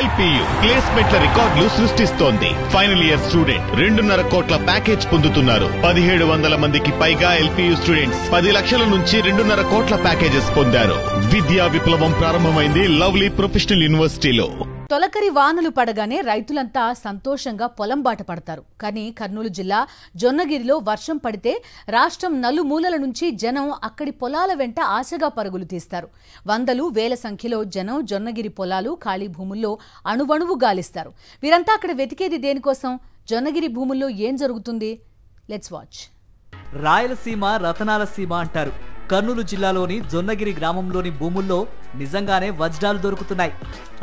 LPU ప్లేస్మెంట్ల రికార్డులు సృష్టిస్తోంది. Final year student 2.5 కోట్ల ప్యాకేజ్ పొందుతున్నారు. 1700 మందికి పైగా ఎల్పీయూ స్టూడెంట్స్ 10 లక్షల నుంచి 2.5 కోట్ల ప్యాకేజెస్ పొందారు. విద్యా విప్లవం ప్రారంభమైంది లవ్లీ ప్రొఫెషనల్ యూనివర్సిటీలో. తొలకరి వానలు పడగానే రైతులంతా సంతోషంగా పొలం బాట పడతారు. కానీ కర్నూలు జిల్లా జొన్నగిరిలో వర్షం పడితే రాష్ట్రం నలుమూలల నుంచి జనం అక్కడి పొలాల వెంట ఆశగా పరుగులు తీస్తారు. వందలు వేల సంఖ్యలో జనం జొన్నగిరి పొలాలు ఖాళీ భూముల్లో అణువణువు గాలిస్తారు. వీరంతా అక్కడ వెతికేది దేనికోసం? జొన్నగిరి భూముల్లో ఏం జరుగుతుంది? Let's watch. రాయలసీమ రతనాల సీమ అంటారు. కర్నూలు జిల్లాలోని జొన్నగిరి గ్రామంలోని భూముల్లో నిజంగానే వజ్రాలు దొరుకుతున్నాయి.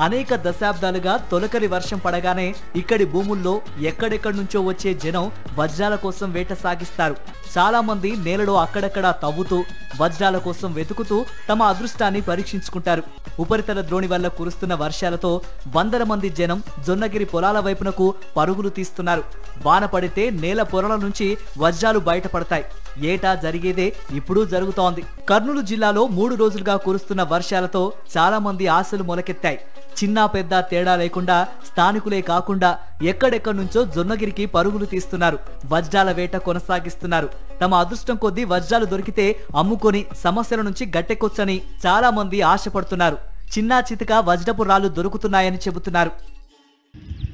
అనేక దశాబ్దాలుగా తొలకరి వర్షం పడగానే ఇక్కడి భూముల్లో ఎక్కడెక్కడి నుంచో వచ్చే జనం వజ్రాల కోసం వేట సాగిస్తారు. చాలా మంది నేలలో అక్కడక్కడా తవ్వుతూ వజ్రాల కోసం వెతుకుతూ తమ అదృష్టాన్ని పరీక్షించుకుంటారు. ఉపరితల ద్రోణి వల్ల కురుస్తున్న వర్షాలతో వందల మంది జనం జొన్నగిరి పొలాల వైపునకు పరుగులు తీస్తున్నారు. వాన పడితే నేల పొరల నుంచి వజ్రాలు బయటపడతాయి. ఏటా జరిగేదే ఇప్పుడు జరుగుతోంది. కర్నూలు జిల్లాలో 3 రోజులుగా కురుస్తున్న వర్షాలతో చాలా మంది ఆశలు మొలకెత్తాయి. చిన్న పెద్ద తేడా లేకుండా స్థానికులే కాకుండా ఎక్కడెక్కడి నుంచో జొన్నగిరికి పరుగులు తీస్తున్నారు. వజ్రాల వేట కొనసాగిస్తున్నారు. తమ అదృష్టం కొద్దీ వజ్రాలు దొరికితే అమ్ముకొని సమస్యల నుంచి గట్టెక్కొచ్చని చాలా మంది ఆశపడుతున్నారు. చిన్నా చితక వజ్రపు రాళ్లు దొరుకుతున్నాయని చెబుతున్నారు.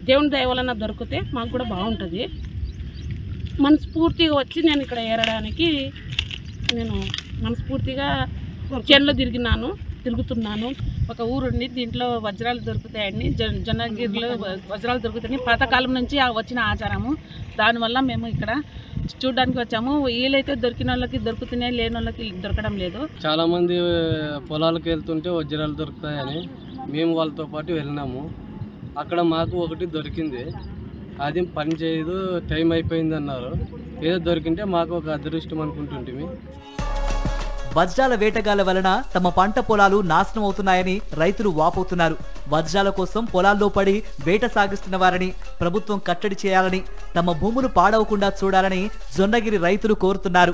దేవుని దయ వలన దొరికితే మాకు కూడా బాగుంటుంది. మనస్ఫూర్తిగా వచ్చి నేను ఇక్కడ ఏరడానికి నేను మనస్ఫూర్తిగా చేనులో తిరుగుతున్నాను. ఒక ఊరుండి దీంట్లో వజ్రాలు దొరుకుతాయని జొన్నగిరిలో వజ్రాలు దొరుకుతాయని పాతకాలం నుంచి వచ్చిన ఆచారము. దానివల్ల మేము ఇక్కడ చూడడానికి వచ్చాము. వీలైతే దొరికిన వాళ్ళకి దొరుకుతున్నాయి, లేని వాళ్ళకి దొరకడం లేదు. చాలా మంది పొలాలకు వెళ్తుంటే వజ్రాలు దొరుకుతాయని మేము వాళ్ళతో పాటు వెళ్ళినాము. అక్కడ మాకు ఒకటి దొరికింది. అది పని చేయదు, టైం అయిపోయింది అన్నారు. ఏదో దొరికింటే మాకు ఒక అదృష్టం అనుకుంటుంటిమి. వజ్రాల వేటగాళ్ల వలన తమ పంట పొలాలు నాశనం అవుతున్నాయని రైతులు వాపోతున్నారు. వజ్రాల కోసం పొలాల్లో పడి వేట సాగిస్తున్న వారిని ప్రభుత్వం కట్టడి చేయాలని, తమ భూములు పాడవకుండా చూడాలని జొన్నగిరి రైతులు కోరుతున్నారు.